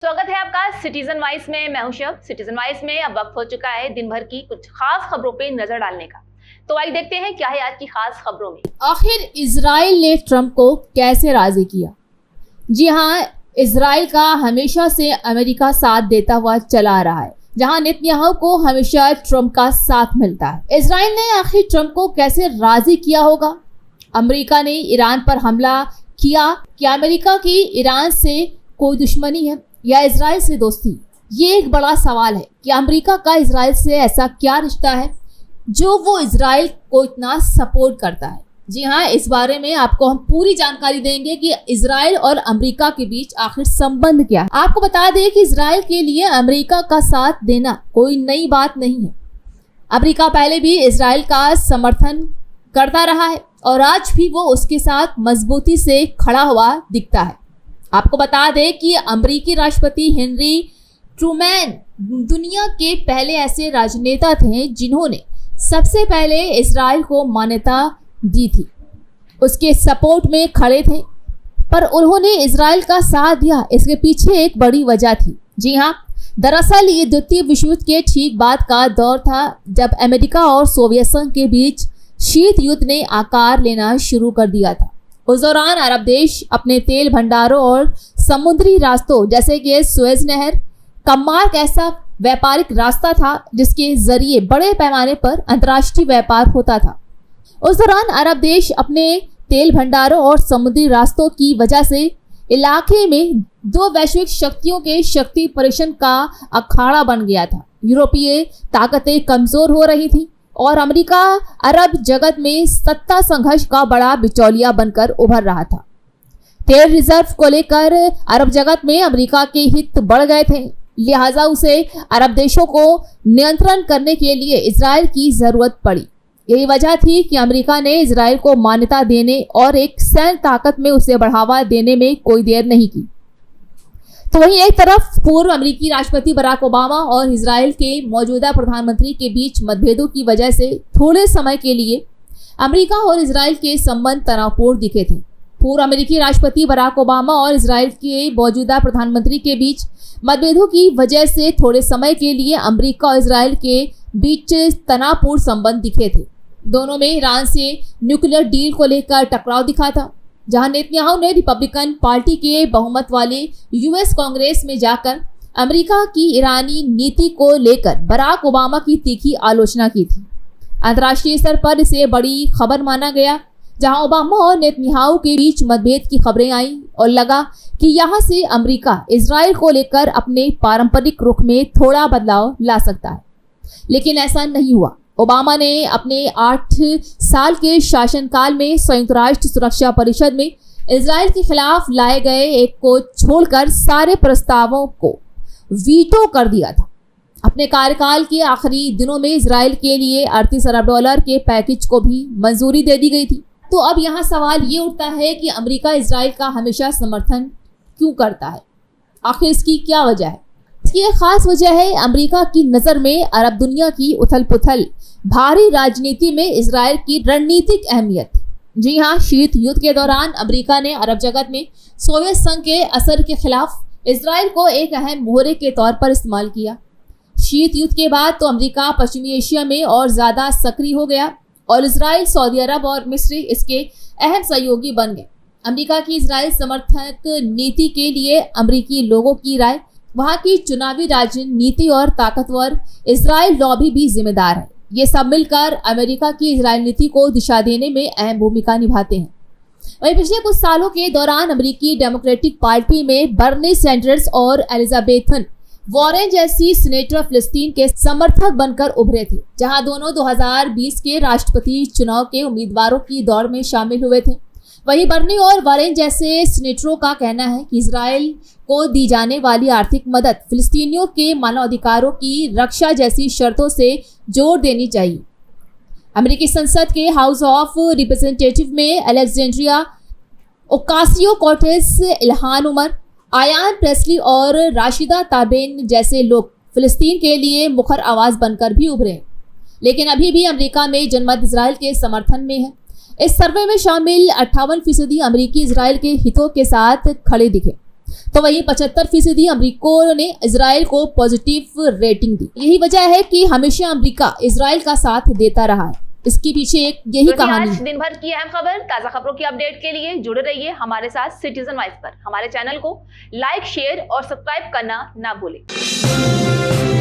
स्वागत है आपका सिटीजन वाइज में। मैं हूं शब। सिटीजन वाइज में अब वक्त हो चुका है दिन भर की कुछ खास खबरों पे नजर डालने का। तो आइए देखते हैं क्या है आज की खास खबरों में। आखिर इजराइल ने ट्रंप को कैसे राजी किया? जी हाँ, इजराइल का हमेशा से अमेरिका साथ देता हुआ चला आ रहा है, जहां नेतन्याहू को हमेशा ट्रंप का साथ मिलता है। इजराइल ने आखिर ट्रंप को कैसे राजी किया होगा? अमेरिका ने ईरान पर हमला किया। क्या अमेरिका की ईरान से कोई दुश्मनी है या इजराइल से दोस्ती? ये एक बड़ा सवाल है कि अमेरिका का इजराइल से ऐसा क्या रिश्ता है जो वो इजराइल को इतना सपोर्ट करता है। जी हाँ, इस बारे में आपको हम पूरी जानकारी देंगे कि इजराइल और अमेरिका के बीच आखिर संबंध क्या है। आपको बता दें कि इजराइल के लिए अमेरिका का साथ देना कोई नई बात नहीं है। अमेरिका पहले भी इजराइल का समर्थन करता रहा है और आज भी वो उसके साथ मजबूती से खड़ा हुआ दिखता है। आपको बता दें कि अमेरिकी राष्ट्रपति हेनरी ट्रूमैन दुनिया के पहले ऐसे राजनेता थे जिन्होंने सबसे पहले इजराइल को मान्यता दी थी, उसके सपोर्ट में खड़े थे। पर उन्होंने इजराइल का साथ दिया, इसके पीछे एक बड़ी वजह थी। जी हाँ, दरअसल ये द्वितीय विश्व युद्ध के ठीक बाद का दौर था जब अमेरिका और सोवियत संघ के बीच शीत युद्ध ने आकार लेना शुरू कर दिया था। उस दौरान अरब देश अपने तेल भंडारों और समुद्री रास्तों जैसे कि सुएज नहर का मार्ग ऐसा व्यापारिक रास्ता था जिसके जरिए बड़े पैमाने पर अंतर्राष्ट्रीय व्यापार होता था। उस दौरान अरब देश अपने तेल भंडारों और समुद्री रास्तों की वजह से इलाके में दो वैश्विक शक्तियों के शक्ति परीक्षण का अखाड़ा बन गया था। यूरोपीय ताकतें कमजोर हो रही थी और अमेरिका अरब जगत में सत्ता संघर्ष का बड़ा बिचौलिया बनकर उभर रहा था। तेल रिजर्व को लेकर अरब जगत में अमेरिका के हित बढ़ गए थे, लिहाजा उसे अरब देशों को नियंत्रण करने के लिए इजराइल की जरूरत पड़ी। यही वजह थी कि अमेरिका ने इजराइल को मान्यता देने और एक सैन्य ताकत में उसे बढ़ावा देने में कोई देर नहीं की। तो वहीं एक तरफ पूर्व अमेरिकी राष्ट्रपति बराक ओबामा और इजराइल के मौजूदा प्रधानमंत्री के बीच मतभेदों की वजह से थोड़े समय के लिए अमेरिका और इजराइल के संबंध तनावपूर्ण दिखे थे। पूर्व अमेरिकी राष्ट्रपति बराक ओबामा और इजराइल के मौजूदा प्रधानमंत्री के बीच मतभेदों की वजह से थोड़े समय के लिए अमेरिका और इजराइल के बीच तनावपूर्ण संबंध दिखे थे। दोनों में ईरान से न्यूक्लियर डील को लेकर टकराव दिखा था, जहां नेतन्याहू ने रिपब्लिकन पार्टी के बहुमत वाले यूएस कांग्रेस में जाकर अमेरिका की ईरानी नीति को लेकर बराक ओबामा की तीखी आलोचना की थी। अंतर्राष्ट्रीय स्तर पर इसे बड़ी खबर माना गया, जहां ओबामा और नेतन्याहू के बीच मतभेद की खबरें आईं और लगा कि यहां से अमेरिका इजराइल को लेकर अपने पारंपरिक रुख में थोड़ा बदलाव ला सकता है, लेकिन ऐसा नहीं हुआ। ओबामा ने अपने 8 साल के शासनकाल में संयुक्त राष्ट्र सुरक्षा परिषद में इजराइल के खिलाफ लाए गए एक को छोड़कर सारे प्रस्तावों को वीटो कर दिया था। अपने कार्यकाल के आखिरी दिनों में इजराइल के लिए 38 अरब डॉलर के पैकेज को भी मंजूरी दे दी गई थी। तो अब यहाँ सवाल ये उठता है कि अमेरिका इजराइल का हमेशा समर्थन क्यों करता है? आखिर इसकी क्या वजह है? इसकी एक खास वजह है अमेरिका की नज़र में अरब दुनिया की उथल पुथल भारी राजनीति में इजराइल की रणनीतिक अहमियत। जी हाँ, शीत युद्ध के दौरान अमेरिका ने अरब जगत में सोवियत संघ के असर के खिलाफ इजराइल को एक अहम मोहरे के तौर पर इस्तेमाल किया। शीत युद्ध के बाद तो अमेरिका पश्चिमी एशिया में और ज़्यादा सक्रिय हो गया और इजराइल, सऊदी अरब और मिस्र इसके अहम सहयोगी बन गए। अमेरिका की इजराइल समर्थक नीति के लिए अमेरिकी लोगों की राय, वहाँ की चुनावी राजनीति और ताकतवर इजराइल लॉबी भी जिम्मेदार है। ये सब मिलकर अमेरिका की इजराइल नीति को दिशा देने में अहम भूमिका निभाते हैं। वहीं पिछले कुछ सालों के दौरान अमेरिकी डेमोक्रेटिक पार्टी में बर्नी सैंडर्स और एलिजाबेथ वॉरेन जैसी सीनेटर फिलिस्तीन के समर्थक बनकर उभरे थे, जहां दोनों 2020 के राष्ट्रपति चुनाव के उम्मीदवारों की दौड़ में शामिल हुए थे। वहीं बर्नी और वॉरेन जैसे सीनेटरों का कहना है कि इजराइल को दी जाने वाली आर्थिक मदद फिलिस्तीनियों के मानवाधिकारों की रक्षा जैसी शर्तों से जोड़ देनी चाहिए। अमेरिकी संसद के हाउस ऑफ रिप्रेजेंटेटिव में Alexandria Ocasio-Cortez, Ilhan Omar, Ayanna Pressley और राशिदा ताबेन जैसे लोग फिलिस्तीन के लिए मुखर आवाज बनकर भी उभरे, लेकिन अभी भी अमेरिका में जनमत इजराइल के समर्थन में है। इस सर्वे में शामिल 58% अमेरिकी इजराइल के हितों के साथ खड़े दिखे। तो वहीं 75% अमरीकियों ने इजराइल को पॉजिटिव रेटिंग दी। यही वजह है कि हमेशा अमेरिका इजराइल का साथ देता रहा है। इसके पीछे एक यही कहानी आज दिन भर की अहम खबर, ताजा खबरों की अपडेट के लिए जुड़े रहिए हमारे साथ सिटीजन वॉइस पर। हमारे चैनल को लाइक, शेयर और सब्सक्राइब करना ना भूलें।